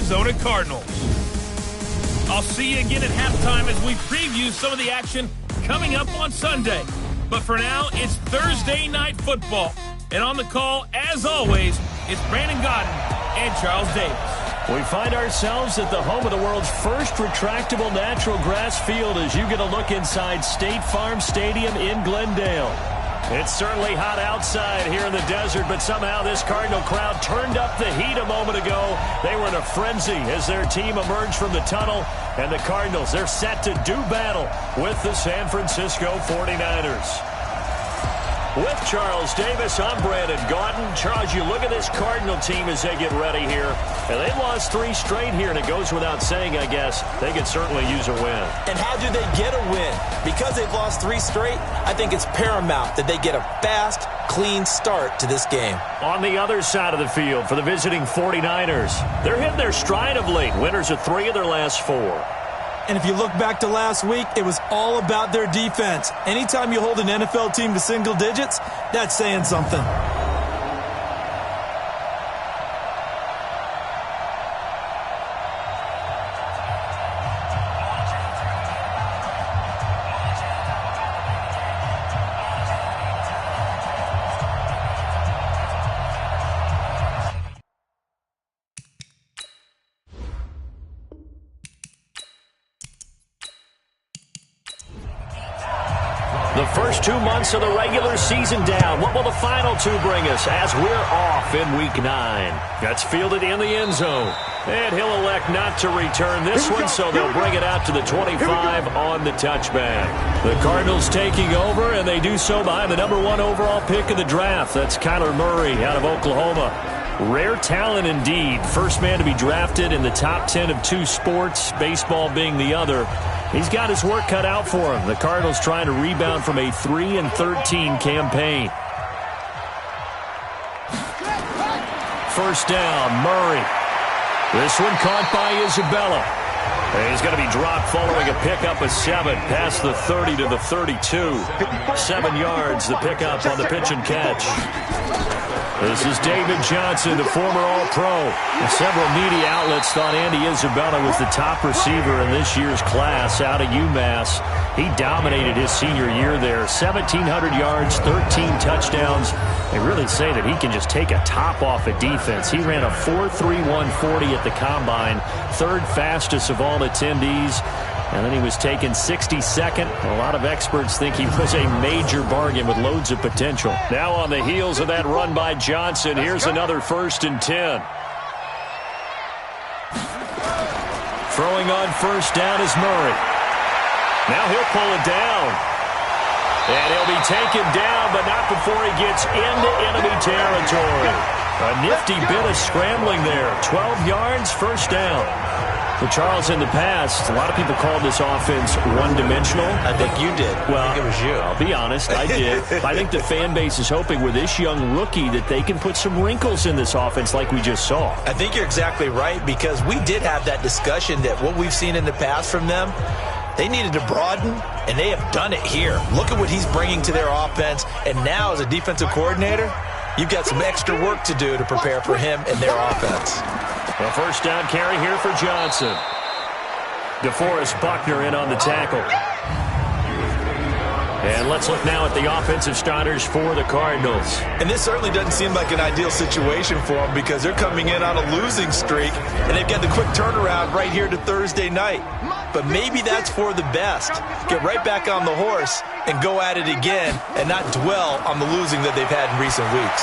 Arizona Cardinals. I'll see you again at halftime as we preview some of the action coming up on Sunday. But for now, it's Thursday Night Football. And on the call, as always, it's Brandon Godden and Charles Davis. We find ourselves at the home of the world's first retractable natural grass field as you get a look inside State Farm Stadium in Glendale. It's certainly hot outside here in the desert, but somehow this Cardinal crowd turned up the heat a moment ago. They were in a frenzy as their team emerged from the tunnel, and the Cardinals, they're set to do battle with the San Francisco 49ers. With Charles Davis, I'm Brandon Godden. Charles, you look at this Cardinal team as they get ready here, and they lost 3 straight here, and it goes without saying, I guess, they could certainly use a win. And how do they get a win? Because they've lost 3 straight, I think it's paramount that they get a fast, clean start to this game. On the other side of the field for the visiting 49ers, they're hitting their stride of late, winners of 3 of their last 4. And if you look back to last week, it was all about their defense. Anytime you hold an NFL team to single digits, that's saying something. The first 2 months of the regular season down. What will the final 2 bring us as we're off in Week 9? That's fielded in the end zone. And he'll elect not to return this one, so they'll bring it out to the 25 on the touchback. The Cardinals taking over, and they do so behind the number 1 overall pick of the draft. That's Kyler Murray out of Oklahoma. Rare talent indeed. First man to be drafted in the top 10 of 2 sports, baseball being the other. He's got his work cut out for him. The Cardinals trying to rebound from a 3-13 campaign. First down, Murray. This one caught by Isabella. And he's going to be dropped following a pickup of 7 past the 30 to the 32. 7 yards, the pickup on the pitch and catch. This is David Johnson, the former All-Pro. Several media outlets thought Andy Isabella was the top receiver in this year's class out of UMass. He dominated his senior year there. 1,700 yards, 13 touchdowns. They really say that he can just take a top off a defense. He ran a 4.31 40 at the Combine, 3rd fastest of all attendees. And then he was taken 62nd. A lot of experts think he was a major bargain with loads of potential. Now on the heels of that run by Johnson, here's another 1st and 10. Throwing on first down is Murray. Now he'll pull it down. And he'll be taken down, but not before he gets into enemy territory. A nifty bit of scrambling there. 12 yards, first down. Well, Charles, in the past, a lot of people called this offense one-dimensional. I think you did. Well, I think it was you. I'll be honest, I did. I think the fan base is hoping with this young rookie that they can put some wrinkles in this offense like we just saw. I think you're exactly right, because we did have that discussion that what we've seen in the past from them, they needed to broaden, and they have done it here. Look at what he's bringing to their offense, and now as a defensive coordinator, you've got some extra work to do to prepare for him and their offense. A first down carry here for Johnson. DeForest Buckner in on the tackle. And let's look now at the offensive starters for the Cardinals. And this certainly doesn't seem like an ideal situation for them, because they're coming in on a losing streak, and they've got the quick turnaround right here to Thursday night. But maybe that's for the best. Get right back on the horse and go at it again and not dwell on the losing that they've had in recent weeks.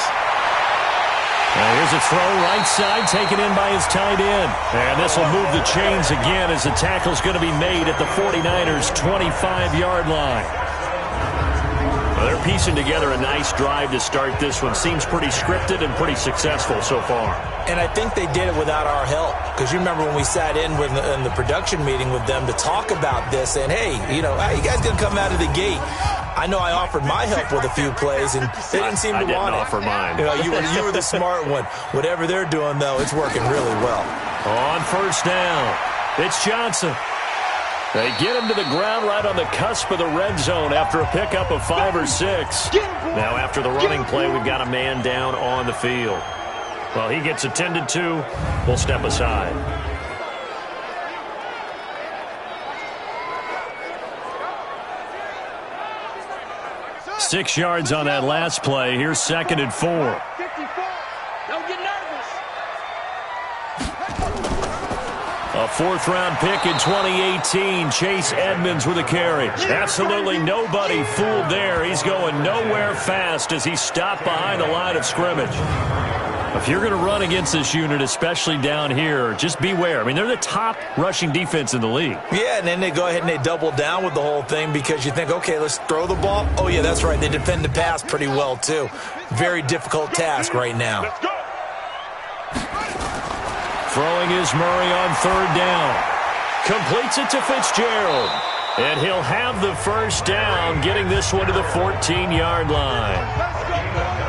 Now here's a throw right side taken in by his tight end. And this will move the chains again as the tackle's going to be made at the 49ers' 25-yard line. Well, they're piecing together a nice drive to start this one. Seems pretty scripted and pretty successful so far. And I think they did it without our help, because you remember when we sat in the production meeting with them to talk about this, and hey, you know, how you guys going to come out of the gate? I know I offered my help with a few plays, and they didn't seem to want it. I didn't offer mine. You know, you were the smart one. Whatever they're doing, though, it's working really well. On first down, it's Johnson. They get him to the ground right on the cusp of the red zone after a pickup of 5 or 6. Now after the running play, we've got a man down on the field. Well, he gets attended to. We'll step aside. 6 yards on that last play. Here's 2nd and 4. Don't get nervous. A 4th-round pick in 2018. Chase Edmonds with a carry. Absolutely nobody fooled there. He's going nowhere fast as he stopped behind the line of scrimmage. If you're going to run against this unit, especially down here, just beware. I mean, they're the top rushing defense in the league. Yeah, and then they go ahead and they double down with the whole thing because you think, okay, let's throw the ball. Oh, yeah, that's right. They defend the pass pretty well, too. Very difficult task right now. Let's go. Throwing is Murray on 3rd down. Completes it to Fitzgerald. And he'll have the first down, getting this one to the 14-yard line.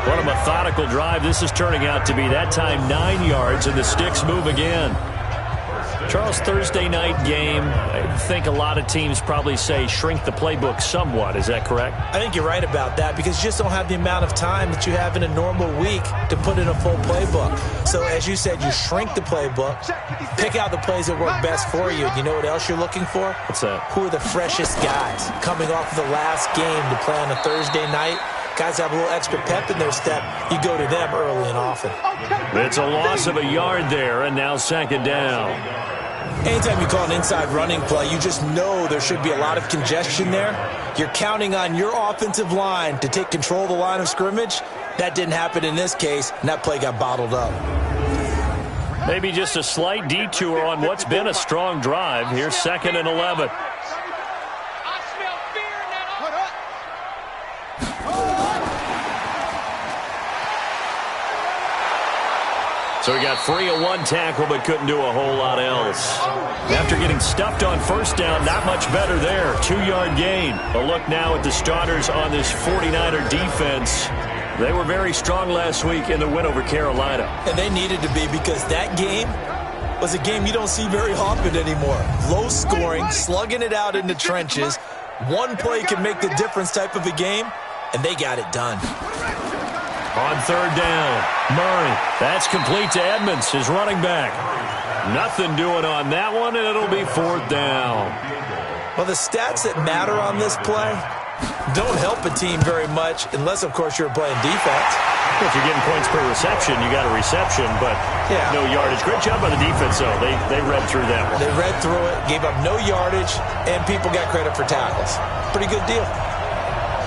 What a methodical drive this is turning out to be. That time 9 yards, and the sticks move again. Charles, Thursday night game, I think a lot of teams probably say shrink the playbook somewhat. Is that correct? I think you're right about that because you just don't have the amount of time that you have in a normal week to put in a full playbook. So as you said, you shrink the playbook, pick out the plays that work best for you. You know what else you're looking for? What's that? Who are the freshest guys coming off of the last game to play on a Thursday night? Guys have a little extra pep in their step. You go to them early and often. It's a loss of a yard there, and now 2nd down. Anytime you call an inside running play, you just know there should be a lot of congestion there. You're counting on your offensive line to take control of the line of scrimmage. That didn't happen in this case, and that play got bottled up. Maybe just a slight detour on what's been a strong drive. Here's 2nd and 11. So he got free of one tackle but couldn't do a whole lot else. After getting stuffed on 1st down, not much better there. 2-yard gain. A look now at the starters on this 49er defense. They were very strong last week in the win over Carolina. And they needed to be because that game was a game you don't see very often anymore. Low scoring, slugging it out in the trenches. One play can make the difference type of a game, and they got it done. On 3rd down, Murray. That's complete to Edmonds, his running back. Nothing doing on that one, and it'll be 4th down. Well, the stats that matter on this play don't help a team very much unless, of course, you're playing defense. If you're getting points per reception, you got a reception, but no yardage. Great job by the defense, though. They read through that one. They read through it, gave up no yardage, and people got credit for tackles. Pretty good deal.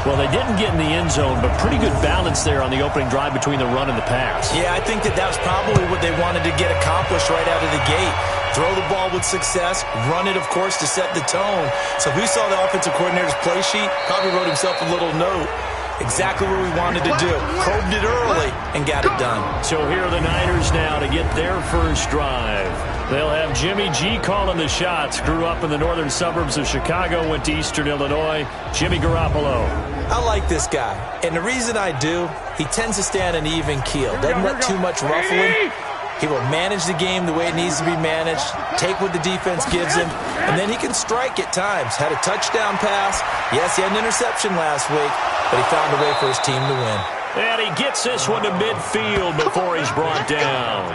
Well, they didn't get in the end zone, but pretty good balance there on the opening drive between the run and the pass. Yeah, I think that was probably what they wanted to get accomplished right out of the gate. Throw the ball with success, run it, of course, to set the tone. So we saw the offensive coordinator's play sheet, probably wrote himself a little note. Exactly what we wanted to do. Probed it early and got it done. So here are the Niners now to get their first drive. They'll have Jimmy G calling the shots. Grew up in the northern suburbs of Chicago, went to Eastern Illinois. Jimmy Garoppolo. I like this guy, and the reason I do, he tends to stay on an even keel. Doesn't let too much ruffle him. He will manage the game the way it needs to be managed, take what the defense gives him, and then he can strike at times. Had a touchdown pass. Yes, he had an interception last week, but he found a way for his team to win. And he gets this one to midfield before he's brought down.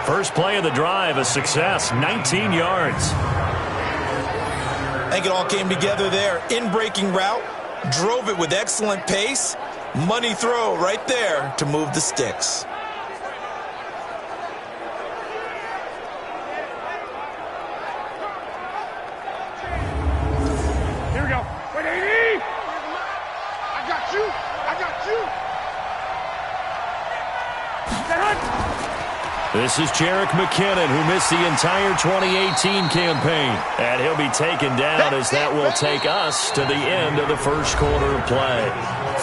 First play of the drive, a success, 19 yards. I think it all came together there. In-breaking route, drove it with excellent pace. Money throw right there to move the sticks. Here we go. Wait, 80! I got you. I got you. This is Jerick McKinnon, who missed the entire 2018 campaign. And he'll be taken down as that will take us to the end of the first quarter of play.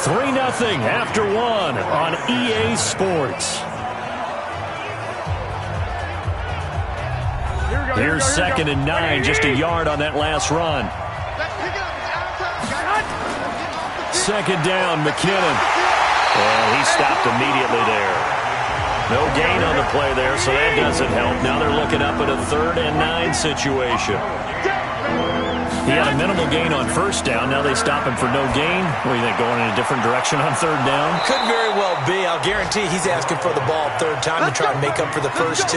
3-0 after 1 on EA Sports. Here's 2nd and 9, just a yard on that last run. 2nd down, McKinnon. And he stopped immediately there. No gain on the play there, so that doesn't help. Now they're looking up at a 3rd and 9 situation. He had a minimal gain on 1st down. Now they stop him for no gain. What do you think, going in a different direction on 3rd down? Could very well be. I'll guarantee he's asking for the ball 3rd time to try and make up for the first 2.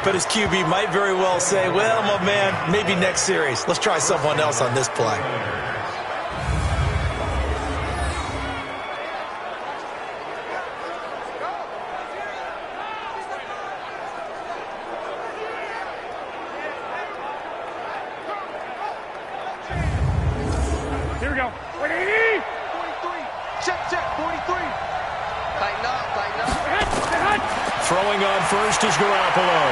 But his QB might very well say, well, my man, maybe next series. Let's try someone else on this play. we go. 180. 43. Check, 43. Tighten up. Throwing on first is Garoppolo.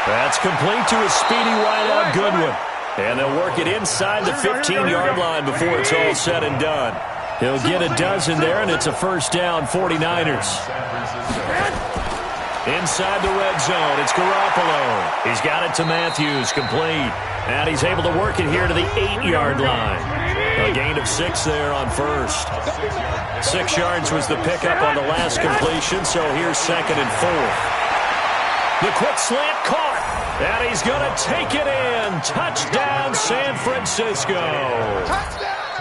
That's complete to a speedy wideout Goodwin. And they'll work it inside the 15-yard line before it's all said and done. He'll get a dozen there, and it's a first down, 49ers. Inside the red zone, it's Garoppolo. He's got it to Matthews, complete. And he's able to work it here to the 8-yard line. A gain of 6 there on first. 6 yards was the pickup on the last completion, so here's 2nd and 4. The quick slant caught, and he's going to take it in. Touchdown, San Francisco.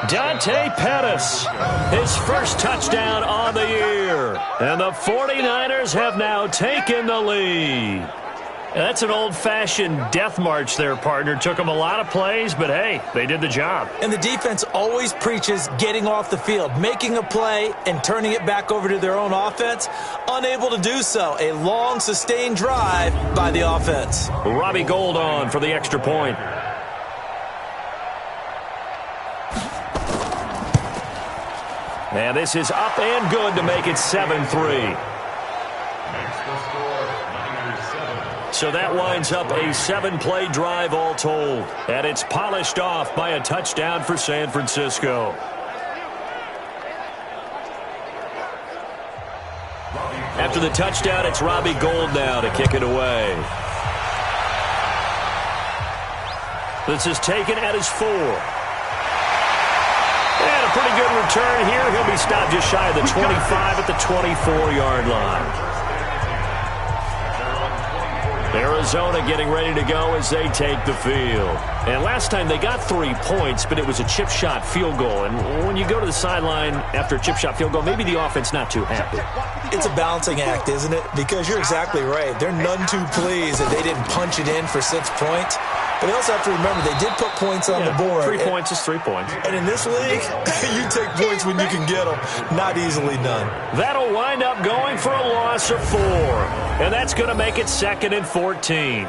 Dante Pettis, his first touchdown on the year. And the 49ers have now taken the lead. That's an old-fashioned death march there, partner. Took them a lot of plays, but hey, they did the job. And the defense always preaches getting off the field, making a play, and turning it back over to their own offense. Unable to do so. A long, sustained drive by the offense. Robbie Gould on for the extra point. And this is up and good to make it 7-3. So that winds up a 7-play drive all told. And it's polished off by a touchdown for San Francisco. After the touchdown, it's Robbie Gould now to kick it away. This is taken at his 4. And a pretty good return here. He'll be stopped just shy of the 25 at the 24-yard line. Arizona getting ready to go as they take the field. And last time they got 3 points, but it was a chip shot field goal. And when you go to the sideline after a chip shot field goal, maybe the offense not too happy. It's a balancing act, isn't it? Because you're exactly right. They're none too pleased that they didn't punch it in for 6 points. But you also have to remember they did put points on the board. 3 points is 3 points. And in this league, you take points when you can get them. Not easily done. That'll wind up going for a loss of 4. And that's going to make it 2nd and 14.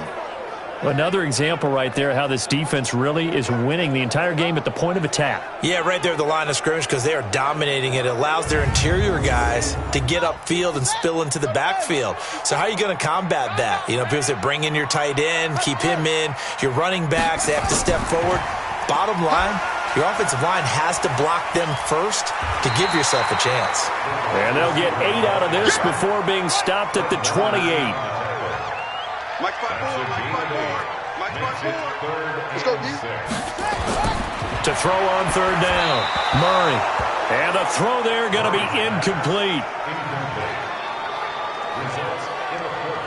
Another example right there how this defense really is winning the entire game at the point of attack. Yeah, right there at the line of scrimmage because they are dominating it. It allows their interior guys to get upfield and spill into the backfield. So how are you going to combat that? You know, because they bring in your tight end, keep him in. Your running backs, they have to step forward. Bottom line, your offensive line has to block them first to give yourself a chance. And they'll get 8 out of this before being stopped at the 28. Mike 5-4. Let's go, D. To throw on 3rd down, Murray. And a throw there going to be incomplete.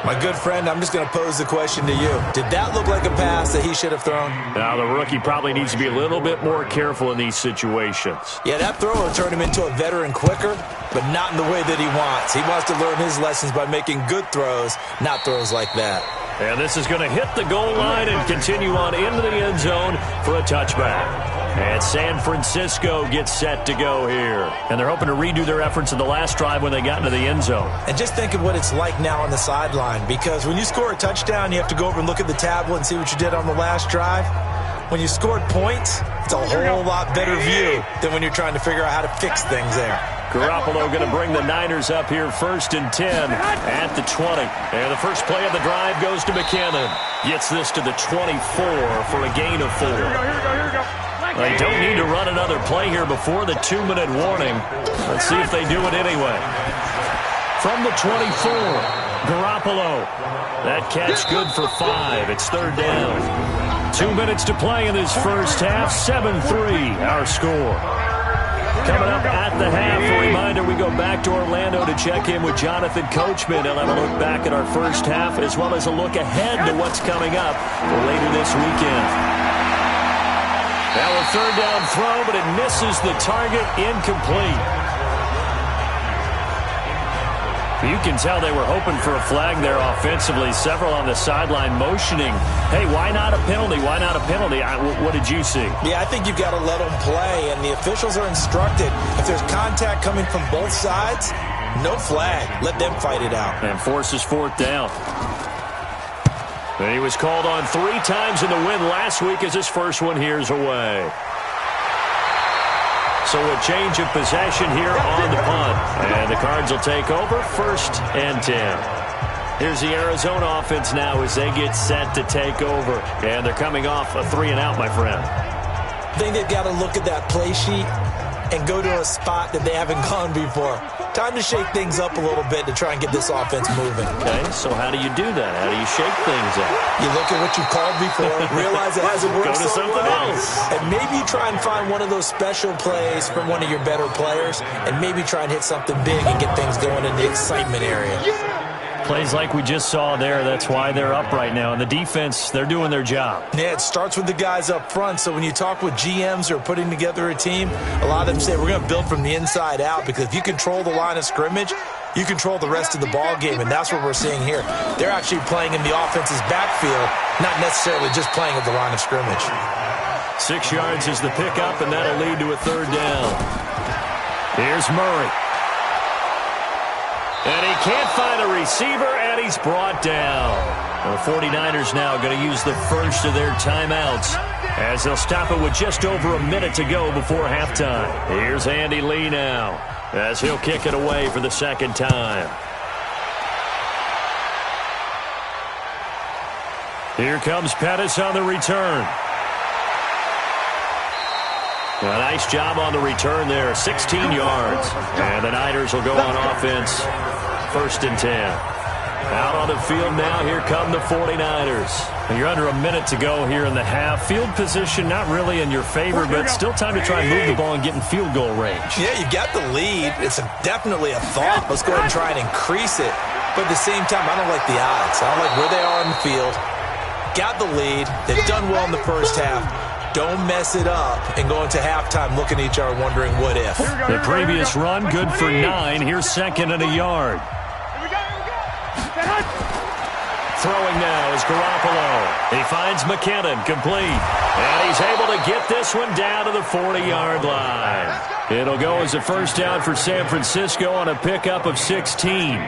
My good friend, I'm just going to pose the question to you. Did that look like a pass that he should have thrown? Now, the rookie probably needs to be a little bit more careful in these situations. Yeah, that throw will turn him into a veteran quicker, but not in the way that he wants. He wants to learn his lessons by making good throws, not throws like that. And this is going to hit the goal line and continue on into the end zone for a touchback. And San Francisco gets set to go here. And they're hoping to redo their efforts in the last drive when they got into the end zone. And just think of what it's like now on the sideline, because when you score a touchdown, you have to go over and look at the tablet and see what you did on the last drive. When you scored points, it's a whole lot better view than when you're trying to figure out how to fix things there. Garoppolo going to bring the Niners up here 1st and 10 at the 20. And the first play of the drive goes to McKinnon. Gets this to the 24 for a gain of 4. They don't need to run another play here before the 2-minute warning. Let's see if they do it anyway. From the 24, Garoppolo. That catch good for 5. It's 3rd down. 2 minutes to play in this first half. 7-3 our score. Coming up at the half, a reminder, we go back to Orlando to check in with Jonathan Coachman. He'll have a look back at our first half as well as a look ahead to what's coming up later this weekend. Now a 3rd down throw, but it misses the target, incomplete. You can tell they were hoping for a flag there offensively. Several on the sideline motioning, hey, why not a penalty? Why not a penalty? What did you see? Yeah, I think you've got to let them play, and the officials are instructed. If there's contact coming from both sides, no flag. Let them fight it out. And forces 4th down. And he was called on 3 times in the win last week as his first one here's away. So a change of possession here on the punt. And the Cards will take over 1st and 10. Here's the Arizona offense now as they get set to take over. And they're coming off a 3-and-out, my friend. I think they've got to look at that play sheet and go to a spot that they haven't gone before. Time to shake things up a little bit to try and get this offense moving. Okay, so how do you do that? How do you shake things up? You look at what you've called before, realize it hasn't worked Go to so something well, else. and maybe you try and find one of those special plays from one of your better players, and maybe try and hit something big and get things going in the excitement area. Plays like we just saw there, that's why they're up right now. And the defense, they're doing their job. Yeah, it starts with the guys up front. So when you talk with GMs who are putting together a team, a lot of them say we're going to build from the inside out, because if you control the line of scrimmage, you control the rest of the ball game, and that's what we're seeing here. They're actually playing in the offense's backfield, not necessarily just playing at the line of scrimmage. 6 yards is the pickup, and that'll lead to a 3rd down. Here's Murray. And he can't find a receiver, and he's brought down. The 49ers now going to use the first of their timeouts as they'll stop it with just over a minute to go before halftime. Here's Andy Lee now as he'll kick it away for the 2nd time. Here comes Pettis on the return. A nice job on the return there, 16 yards. And the Niners will go on offense, 1st and 10. Out on the field now, here come the 49ers. You're under a minute to go here in the half. Field position not really in your favor, but still time to try and move the ball and get in field goal range. Yeah, you got the lead. It's definitely a thought. Let's go ahead and try and increase it. But at the same time, I don't like the odds. I don't like where they are on the field. Got the lead. They've done well in the first half. Don't mess it up and go into halftime looking at each other wondering what if. The previous run good for 9. Here's 2nd and a yard. Throwing now is Garoppolo. He finds McKinnon complete. And he's able to get this one down to the 40-yard line. It'll go as a 1st down for San Francisco on a pickup of 16.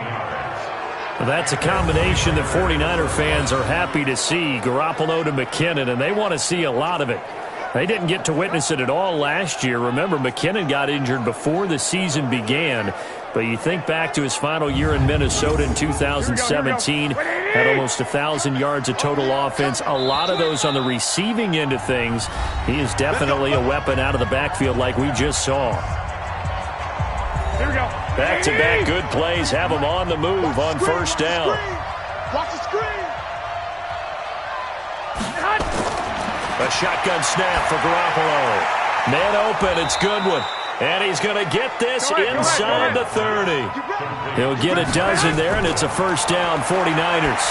That's a combination that 49er fans are happy to see, Garoppolo to McKinnon, and they want to see a lot of it. They didn't get to witness it at all last year. Remember, McKinnon got injured before the season began, but you think back to his final year in Minnesota in 2017, had almost 1,000 yards of total offense, a lot of those on the receiving end of things. He is definitely a weapon out of the backfield like we just saw. Back-to-back good plays have him on the move on 1st down. Watch the screen. A shotgun snap for Garoppolo. Man open, it's Goodwin. And he's going to get this inside the 30. He'll get a dozen there, and it's a 1st down, 49ers.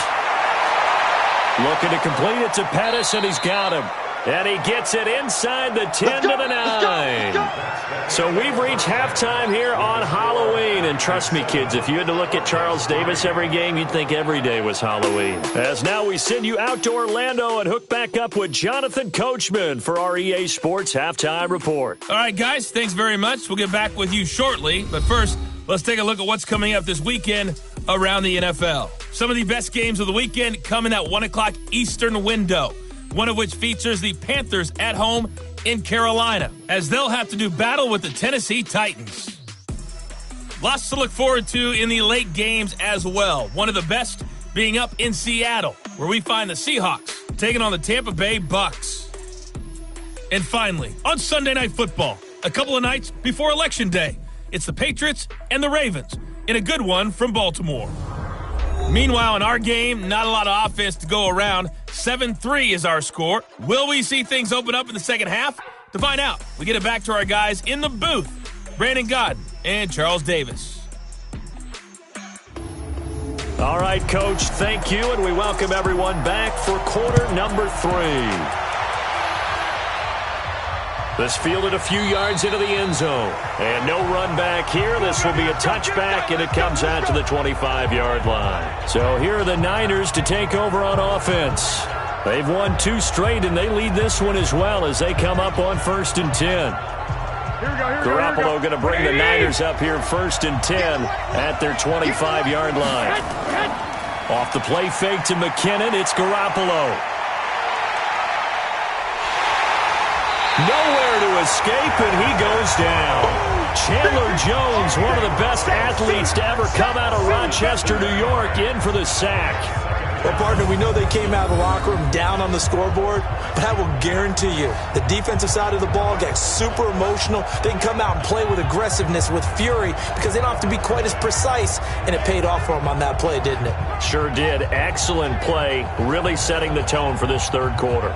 Looking to complete it to Pettis, and he's got him. And he gets it inside the 10 to the 9. So we've reached halftime here on Halloween. And trust me, kids, if you had to look at Charles Davis every game, you'd think every day was Halloween. As now we send you out to Orlando and hook back up with Jonathan Coachman for our EA Sports Halftime Report. All right, guys, thanks very much. We'll get back with you shortly. But first, let's take a look at what's coming up this weekend around the NFL. Some of the best games of the weekend come in that 1 o'clock Eastern window, one of which features the Panthers at home in Carolina, as they'll have to do battle with the Tennessee Titans. Lots to look forward to in the late games as well. One of the best being up in Seattle, where we find the Seahawks taking on the Tampa Bay Bucks. And finally, on Sunday Night Football, a couple of nights before Election Day, it's the Patriots and the Ravens in a good one from Baltimore. Meanwhile, in our game, not a lot of offense to go around. 7-3 is our score. Will we see things open up in the second half? To find out, we get it back to our guys in the booth, Brandon Godden and Charles Davis. All right, Coach, thank you, and we welcome everyone back for quarter number 3. This fielded a few yards into the end zone. And no run back here. This will be a touchback, and it comes out to the 25-yard line. So here are the Niners to take over on offense. They've won 2 straight, and they lead this one as well as they come up on 1st and 10. Garoppolo going to bring the Niners up here 1st and 10 at their 25-yard line. Off the play fake to McKinnon, it's Garoppolo. Nowhere to escape, and he goes down. Chandler Jones, one of the best athletes to ever come out of Rochester, New York, in for the sack. Well, partner, we know they came out of the locker room down on the scoreboard, but I will guarantee you the defensive side of the ball gets super emotional. They can come out and play with aggressiveness, with fury, because they don't have to be quite as precise, and it paid off for them on that play, didn't it? Sure did. Excellent play, really setting the tone for this third quarter.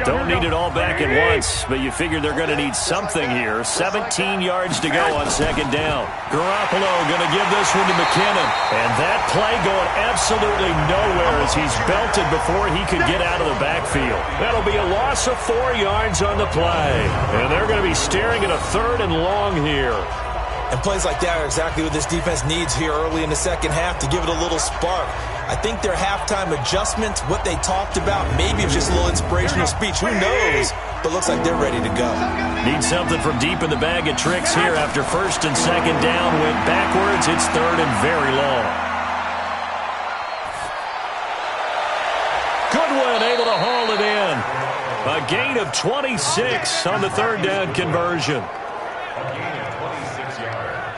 Don't need it all back at once, but you figure they're going to need something here. 17 yards to go on second down. Garoppolo going to give this one to McKinnon. And that play going absolutely nowhere as he's belted before he could get out of the backfield. That'll be a loss of 4 yards on the play. And they're going to be staring at a 3rd and long here. And plays like that are exactly what this defense needs here early in the second half to give it a little spark. I think their halftime adjustments, what they talked about, maybe it was just a little inspirational speech. Who knows? But looks like they're ready to go. Need something from deep in the bag of tricks here after first and second down. Went backwards. It's 3rd and very long. Goodwin able to haul it in. A gain of 26 on the 3rd down conversion.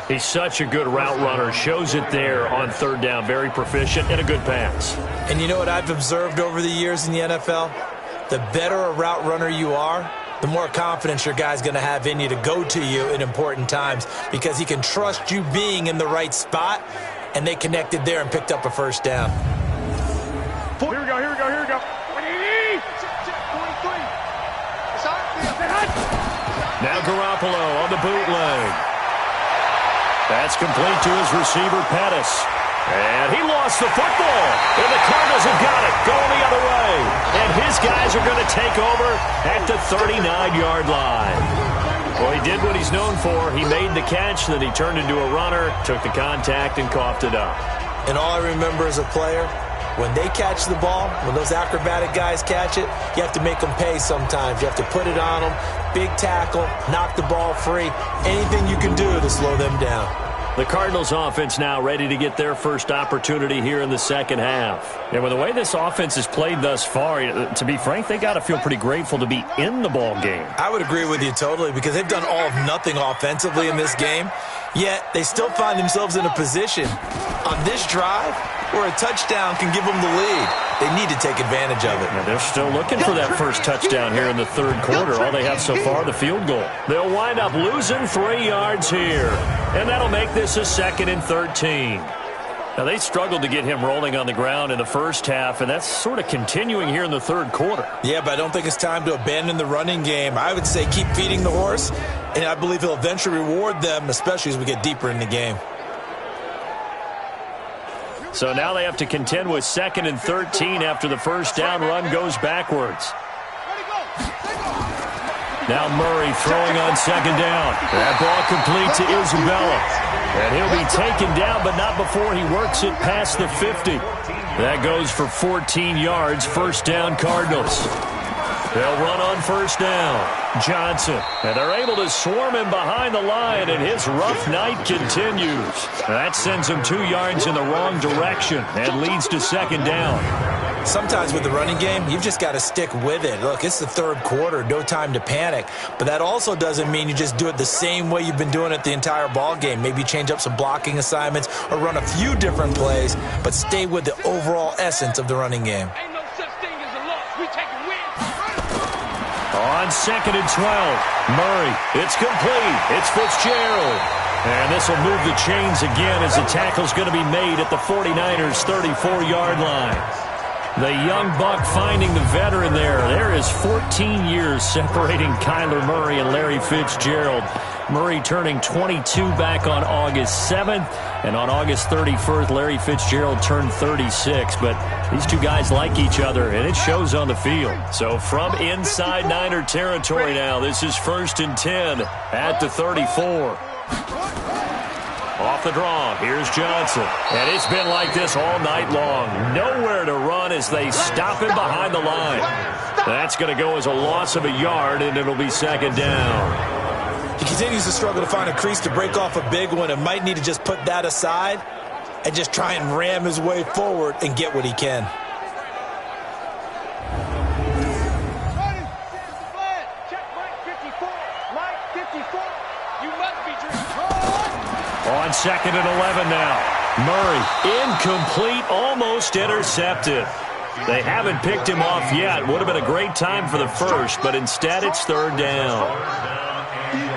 He's such a good route runner. Shows it there on 3rd down. Very proficient and a good pass. And you know what I've observed over the years in the NFL? The better a route runner you are, the more confidence your guy's going to have in you to go to you in important times because he can trust you being in the right spot, and they connected there and picked up a first down. Here we go, here we go, here we go. 43. Now Garoppolo on the bootleg. That's complete to his receiver, Pettis. And he lost the football. And the Cardinals have got it, going the other way. And his guys are going to take over at the 39-yard line. Well, he did what he's known for. He made the catch, then he turned into a runner, took the contact, and coughed it up. And all I remember as a player, when they catch the ball, when those acrobatic guys catch it, you have to make them pay sometimes. You have to put it on them, big tackle, knock the ball free, anything you can do to slow them down. The Cardinals offense now ready to get their first opportunity here in the second half. And with the way this offense has played thus far, to be frank, they got to feel pretty grateful to be in the ball game. I would agree with you totally because they've done all of nothing offensively in this game, yet they still find themselves in a position on this drive where a touchdown can give them the lead. They need to take advantage of it. Now they're still looking for that first touchdown here in the third quarter. All they have so far, the field goal. They'll wind up losing 3 yards here. And that'll make this a 2nd and 13. Now they struggled to get him rolling on the ground in the first half, and that's sort of continuing here in the third quarter. Yeah, but I don't think it's time to abandon the running game. I would say keep feeding the horse, and I believe he'll eventually reward them, especially as we get deeper in the game. So now they have to contend with 2nd and 13 after the first down run goes backwards. Now Murray throwing on 2nd down. That ball complete to Isabella. And he'll be taken down, but not before he works it past the 50. That goes for 14 yards. First down, Cardinals. They'll run on first down. Johnson. And they're able to swarm him behind the line, and his rough night continues. That sends him 2 yards in the wrong direction and leads to 2nd down. Sometimes with the running game, you've just got to stick with it. Look, it's the third quarter, no time to panic. But that also doesn't mean you just do it the same way you've been doing it the entire ball game. Maybe change up some blocking assignments or run a few different plays, but stay with the overall essence of the running game. Ain't no such thing as a loss. We take a win. On 2nd and 12, Murray. It's complete. It's Fitzgerald. And this will move the chains again as the tackle's going to be made at the 49ers' 34-yard line. The young buck finding the veteran there. There is 14 years separating Kyler Murray and Larry Fitzgerald. Murray turning 22 back on August 7th. And on August 31st, Larry Fitzgerald turned 36. But these two guys like each other, and it shows on the field. So from inside Niner territory now, this is 1st and 10 at the 34. Off the draw, here's Johnson. And it's been like this all night long. Nowhere to run as they stop him behind the line. That's going to go as a loss of a yard, and it'll be 2nd down. He continues to struggle to find a crease to break off a big one and might need to just put that aside. and just try and ram his way forward and get what he can. On 2nd and 11 now. Murray, incomplete, almost intercepted. They haven't picked him off yet. Would have been a great time for the first, but instead it's 3rd down.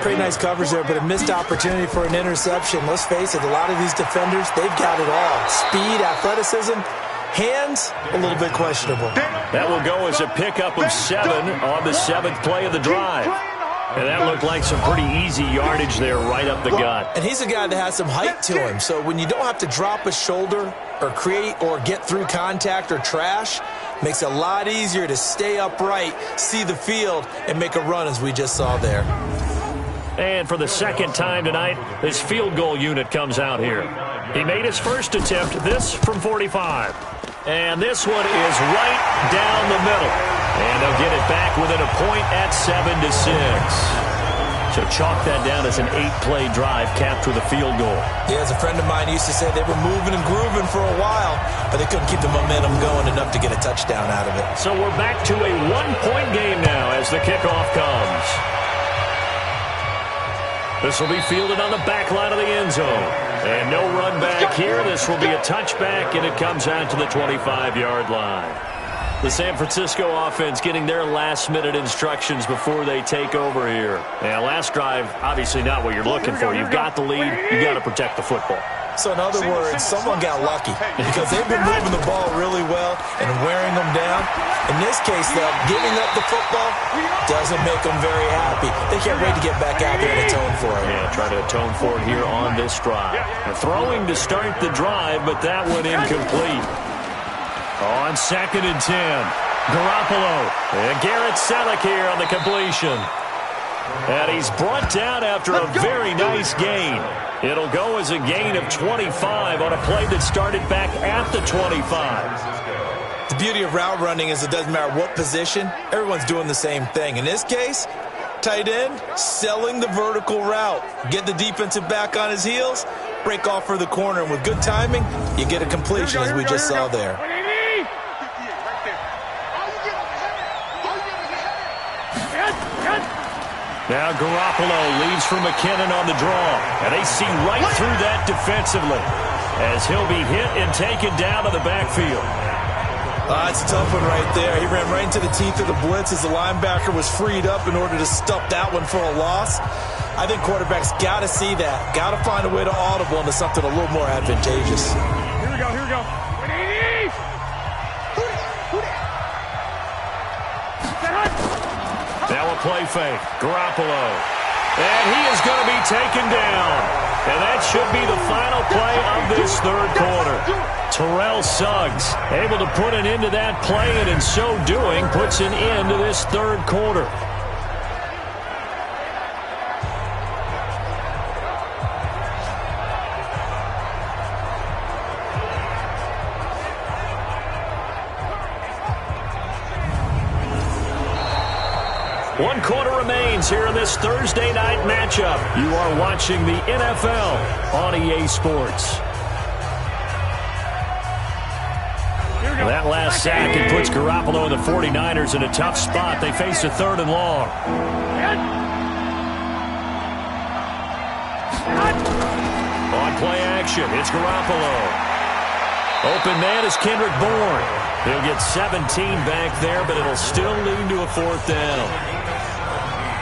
Pretty nice coverage there, but a missed opportunity for an interception. Let's face it, a lot of these defenders, they've got it all. Speed, athleticism, hands, a little bit questionable. That will go as a pickup of 7 on the 7th play of the drive. And that looked like some pretty easy yardage there right up the gut. And he's a guy that has some height to him, so when you don't have to drop a shoulder or create or get through contact or trash, makes it a lot easier to stay upright, see the field, and make a run as we just saw there. And for the 2nd time tonight, this field goal unit comes out here. He made his first attempt, this from 45. And this one is right down the middle. And they'll get it back within a point at 7-6. So chalk that down as an 8-play drive capped with a field goal. Yeah, as a friend of mine used to say, they were moving and grooving for a while, but they couldn't keep the momentum going enough to get a touchdown out of it. So we're back to a 1-point game now as the kickoff comes. This will be fielded on the back line of the end zone. And no run back here. This will be a touchback, and it comes out to the 25-yard line. The San Francisco offense getting their last-minute instructions before they take over here. And last drive, obviously not what you're looking for. You've got the lead. You've got to protect the football. So in other words, someone got lucky because they've been moving the ball really well and wearing them down. In this case, though, giving up the football doesn't make them very happy. They can't wait to get back out there and atone for it. Yeah, try to atone for it here on this drive. Throwing to start the drive, but that one incomplete. On 2nd and 10, Garoppolo and Garrett Selleck here on the completion. And he's brought down after a very nice gain. It'll go as a gain of 25 on a play that started back at the 25. The beauty of route running is it doesn't matter what position, everyone's doing the same thing. In this case, tight end, selling the vertical route. Get the defensive back on his heels, break off for the corner, and with good timing, you get a completion as we just saw there. Now Garoppolo leaves for McKinnon on the draw. And they see right through that defensively as he'll be hit and taken down to the backfield. It's a tough one right there. He ran right into the teeth of the blitz as the linebacker was freed up in order to stop that one for a loss. I think quarterbacks got to see that. Got to find a way to audible into something a little more advantageous. Here we go, here we go. Now a play fake. Garoppolo. And he is going to be taken down. And that should be the final play of this 3rd quarter. Terrell Suggs able to put an end to that play, and in so doing puts an end to this 3rd quarter. One quarter remains here in this Thursday night matchup. You are watching the NFL on EA Sports. That last sack, it puts Garoppolo and the 49ers in a tough spot. They face a 3rd and long. On play action, it's Garoppolo. Open man is Kendrick Bourne. He'll get 17 back there, but it'll still lead to a 4th down.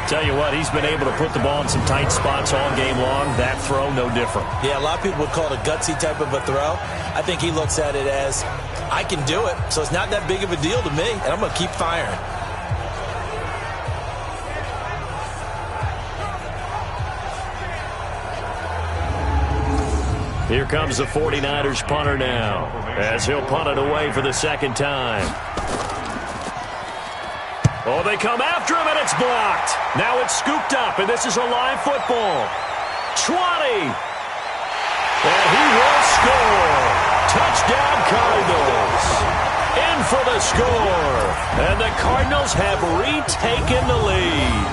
Tell you what, he's been able to put the ball in some tight spots all game long. That throw, no different. Yeah, a lot of people would call it a gutsy type of a throw. I think he looks at it as, I can do it, so it's not that big of a deal to me, and I'm going to keep firing. Here comes the 49ers punter now, as he'll punt it away for the 2nd time. Oh, they come after him, and it's blocked. Now it's scooped up, and this is a live football. 20. And he will score. Touchdown, Cardinals. In for the score. And the Cardinals have retaken the lead.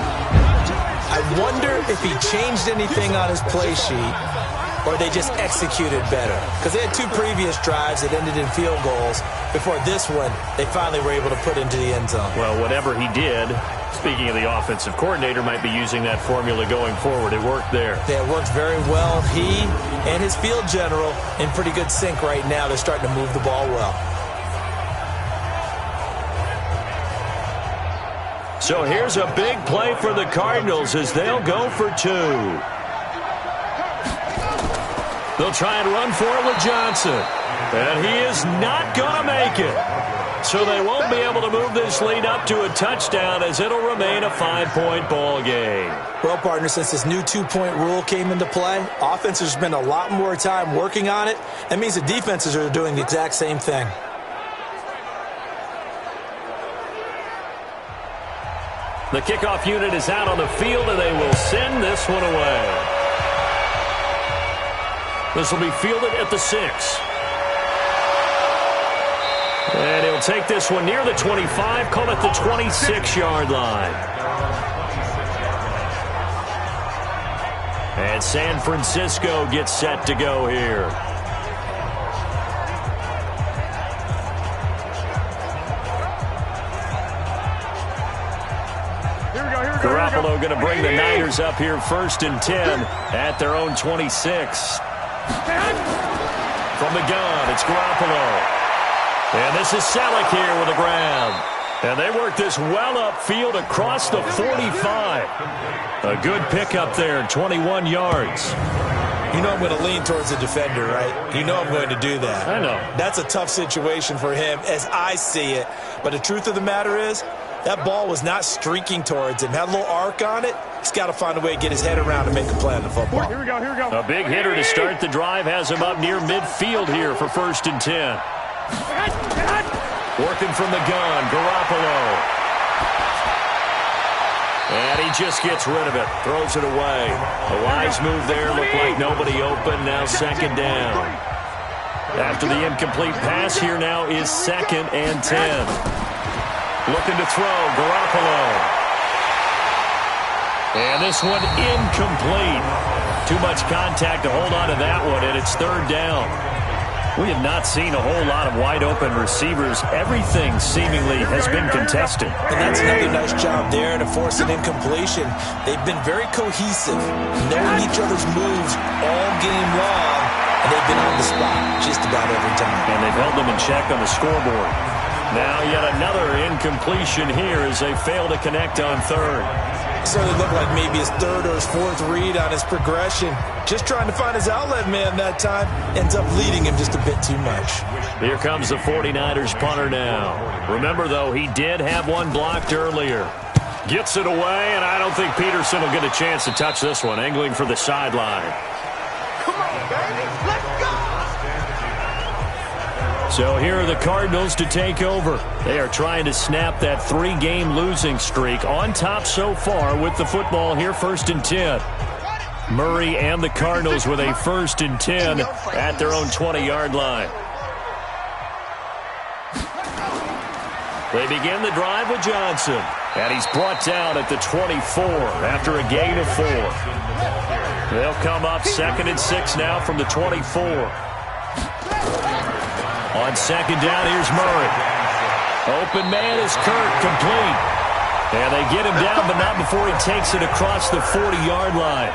I wonder if he changed anything on his play sheet or they just executed better? Because they had 2 previous drives that ended in field goals. Before this one, they finally were able to put into the end zone. Well, whatever he did, speaking of the offensive coordinator, might be using that formula going forward. It worked there. Yeah, it worked very well. He and his field general in pretty good sync right now. They're starting to move the ball well. So here's a big play for the Cardinals as they'll go for 2. They'll try and run for it with Johnson. And he is not going to make it. So they won't be able to move this lead up to a touchdown as it'll remain a 5-point ball game. Well, partner, since this new 2-point rule came into play, offenses spend a lot more time working on it. That means the defenses are doing the exact same thing. The kickoff unit is out on the field, and they will send this one away. This will be fielded at the 6. And he'll take this one near the 25, call it the 26-yard line. And San Francisco gets set to go here. Garoppolo going to bring the Niners up here 1st and 10 at their own 26. From the gun, it's Garoppolo. And this is Selleck here with the grab. And they work this well upfield across the 45. A good pickup there, 21 yards. You know I'm going to lean towards the defender, right? You know I'm going to do that. I know. That's a tough situation for him as I see it. But the truth of the matter is, that ball was not streaking towards him. Had a little arc on it. He's got to find a way to get his head around and make a play on the football. Here we go, here we go. A big hitter to start the drive has him up near midfield here for 1st and 10. Working from the gun, Garoppolo. And he just gets rid of it, throws it away. A wise move there, looked like nobody open, now 2nd down. After the incomplete pass, here now is 2nd and 10. Looking to throw, Garoppolo. And this one incomplete. Too much contact to hold on to that one, and it's 3rd down. We have not seen a whole lot of wide-open receivers. Everything seemingly has been contested. And that's another nice job there to force an incompletion. They've been very cohesive, knowing each other's moves all game long, and they've been on the spot just about every time. And they've held them in check on the scoreboard. Now yet another incompletion here as they fail to connect on 3rd. Certainly looked like maybe his 3rd or his 4th read on his progression. Just trying to find his outlet man that time. Ends up leading him just a bit too much. Here comes the 49ers punter now. Remember, though, he did have one blocked earlier. Gets it away, and I don't think Peterson will get a chance to touch this one. Angling for the sideline. Come on, baby. Let's go. So here are the Cardinals to take over. They are trying to snap that 3-game losing streak on top so far with the football here 1st and 10. Murray and the Cardinals with a 1st and 10 at their own 20-yard line. They begin the drive with Johnson. And he's brought down at the 24 after a gain of 4. They'll come up 2nd and 6 now from the 24. On 2nd down, here's Murray. Open man is Kirk, complete. And they get him down, but not before he takes it across the 40-yard line.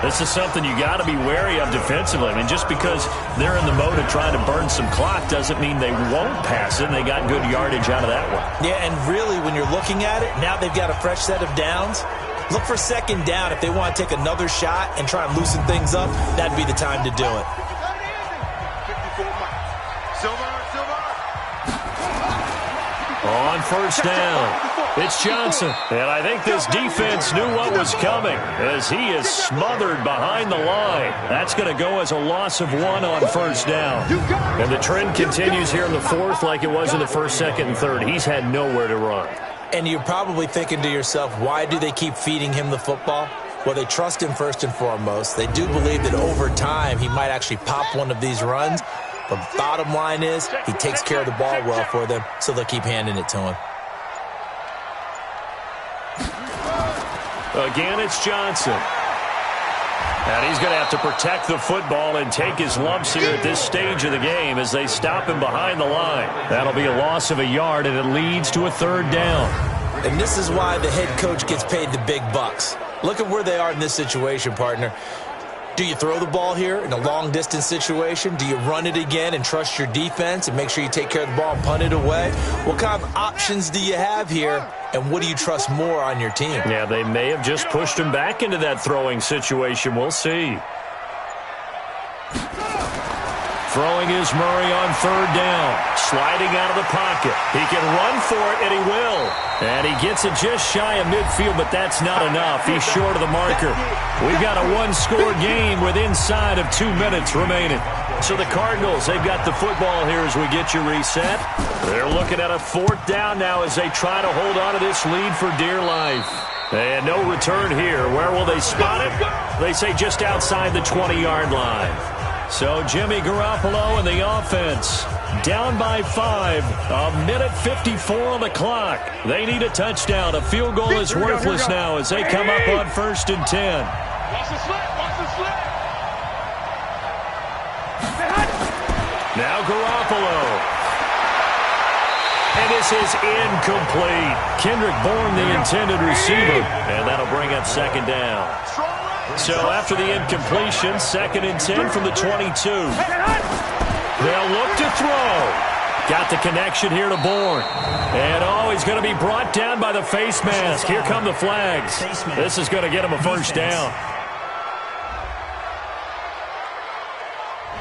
This is something you got to be wary of defensively. I mean, just because they're in the mode of trying to burn some clock doesn't mean they won't pass it, and they got good yardage out of that one. Yeah, and really, when you're looking at it, now they've got a fresh set of downs. Look for 2nd down. If they want to take another shot and try and loosen things up, that'd be the time to do it. On 1st down, it's Johnson. And I think this defense knew what was coming as he is smothered behind the line. That's going to go as a loss of 1 on 1st down. And the trend continues here in the 4th like it was in the 1st, 2nd, and 3rd. He's had nowhere to run. And you're probably thinking to yourself, why do they keep feeding him the football? Well, they trust him first and foremost. They do believe that over time he might actually pop one of these runs. But bottom line is, he takes care of the ball well for them, so they'll keep handing it to him. Again, it's Johnson. And he's going to have to protect the football and take his lumps here at this stage of the game as they stop him behind the line. That'll be a loss of a yard, and it leads to a 3rd down. And this is why the head coach gets paid the big bucks. Look at where they are in this situation, partner. Do you throw the ball here in a long-distance situation? Do you run it again and trust your defense and make sure you take care of the ball and punt it away? What kind of options do you have here, and what do you trust more on your team? Yeah, they may have just pushed him back into that throwing situation. We'll see. Throwing is Murray on 3rd down. Sliding out of the pocket. He can run for it, and he will. And he gets it just shy of midfield, but that's not enough. He's short of the marker. We've got a 1-score game with inside of 2 minutes remaining. So the Cardinals, they've got the football here as we get you reset. They're looking at a 4th down now as they try to hold on to this lead for dear life. And no return here. Where will they spot it? They say just outside the 20-yard line. So Jimmy Garoppolo and the offense down by 5. A minute 54 on the clock. They need a touchdown. A field goal is worthless now as they come up on 1st and 10. Watch the slip. Watch the slip. Now Garoppolo. And this is incomplete. Kendrick Bourne, the intended receiver. And that'll bring up 2nd down. So after the incompletion, 2nd and 10 from the 22. They'll look to throw. Got the connection here to Bourne. And he's going to be brought down by the face mask. Here come the flags. This is going to get him a 1st down.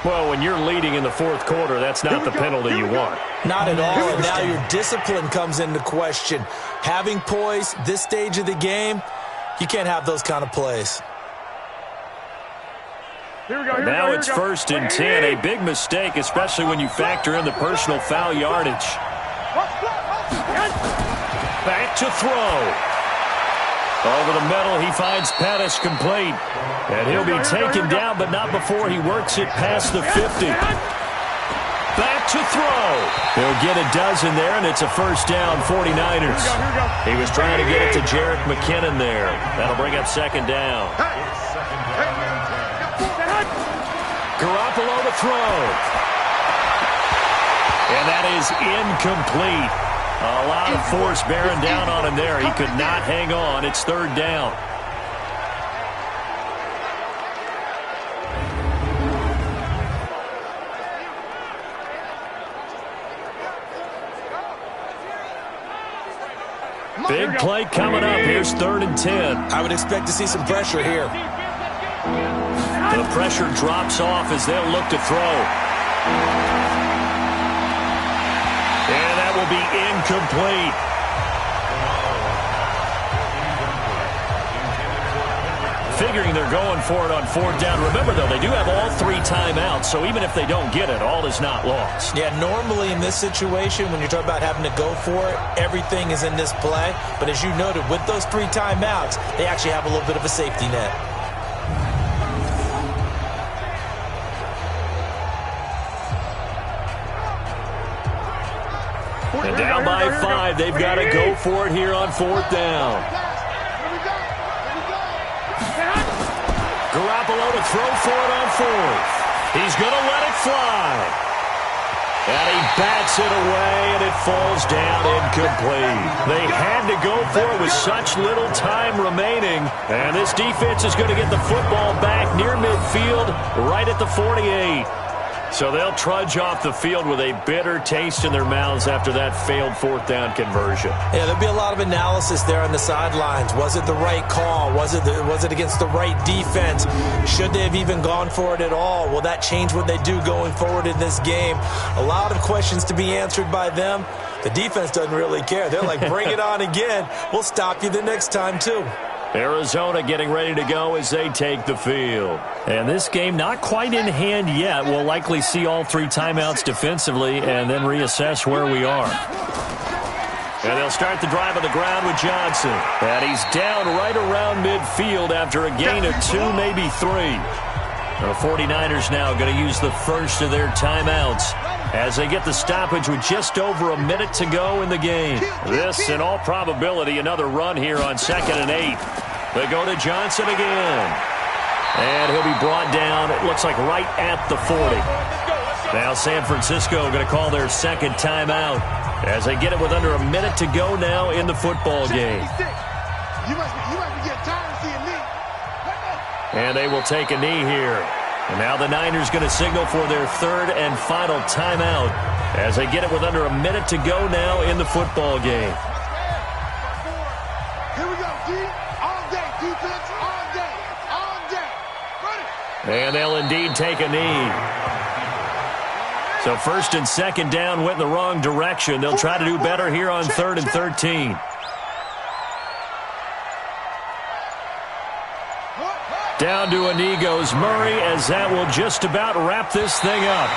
Well, when you're leading in the 4th quarter, that's not the penalty you want. Not at all, and now your discipline comes into question. Having poise this stage of the game, you can't have those kind of plays. Now it's 1st and 10. A big mistake, especially when you factor in the personal foul yardage. Back to throw. Over the middle, he finds Pettis complete. And he'll be taken down, but not before he works it past the 50. Back to throw. He'll get a dozen there, and it's a 1st down, 49ers. He was trying to get it to Jerick McKinnon there. That'll bring up 2nd down. Garoppolo to throw. And that is incomplete. A lot of force bearing down on him there. He could not hang on. It's 3rd down. Big play coming up. Here's 3rd and 10. I would expect to see some pressure here. The pressure drops off as they'll look to throw. And that will be incomplete. Figuring they're going for it on 4th down. Remember, though, they do have all 3 timeouts, so even if they don't get it, all is not lost. Yeah, normally in this situation, when you're talking about having to go for it, everything is in this play. But as you noted, with those 3 timeouts, they actually have a little bit of a safety net. And down by 5, they've got to go for it here on 4th down. Garoppolo to throw for it on 4th. He's going to let it fly. And he bats it away, and it falls down incomplete. They had to go for it with such little time remaining. And this defense is going to get the football back near midfield, right at the 48. So they'll trudge off the field with a bitter taste in their mouths after that failed 4th down conversion. Yeah, there'll be a lot of analysis there on the sidelines. Was it the right call? Was it against the right defense? Should they have even gone for it at all? Will that change what they do going forward in this game? A lot of questions to be answered by them. The defense doesn't really care. They're like, bring it on again. We'll stop you the next time, too. Arizona getting ready to go as they take the field. And this game not quite in hand yet. We'll likely see all 3 timeouts defensively and then reassess where we are. And they'll start the drive on the ground with Johnson. And he's down right around midfield after a gain of 2, maybe 3. The 49ers now going to use the first of their timeouts as they get the stoppage with just over a minute to go in the game. This, in all probability, another run here on 2nd and 8. They go to Johnson again. And he'll be brought down, it looks like right at the 40. Now San Francisco going to call their second timeout as they get it with under a minute to go now in the football game. You must be getting tired of seeing me. And they will take a knee here. And now the Niners going to signal for their third and final timeout as they get it with under a minute to go now in the football game. Here we go, D. All day, defense, all day, all day. Ready? And they'll indeed take a knee. So first and second down went in the wrong direction. They'll try to do better here on 3rd and 13. Down to a knee goes Murray as that will just about wrap this thing up.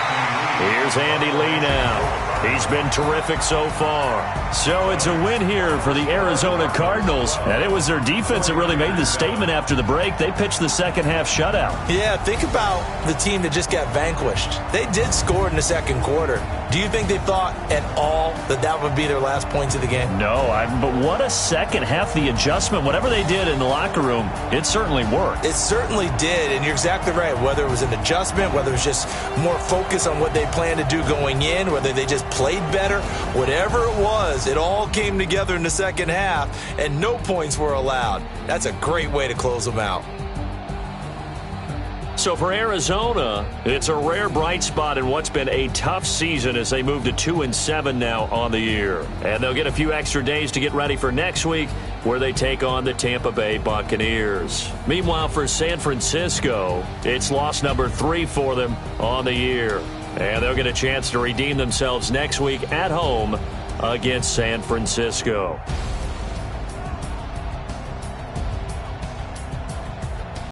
Here's Andy Lee now. He's been terrific so far. So it's a win here for the Arizona Cardinals. And it was their defense that really made the statement after the break. They pitched the second half shutout. Yeah, think about the team that just got vanquished. They did score in the second quarter. Do you think they thought at all that that would be their last points of the game? No, but what a second half. The adjustment, whatever they did in the locker room, it certainly worked. It certainly did, and you're exactly right. Whether it was an adjustment, whether it was just more focus on what they planned to do going in, whether they just played better, whatever it was, it all came together in the second half, and no points were allowed. That's a great way to close them out. So for Arizona, it's a rare bright spot in what's been a tough season as they move to 2-7 now on the year. And they'll get a few extra days to get ready for next week where they take on the Tampa Bay Buccaneers. Meanwhile, for San Francisco, it's loss number 3 for them on the year. And they'll get a chance to redeem themselves next week at home against San Francisco.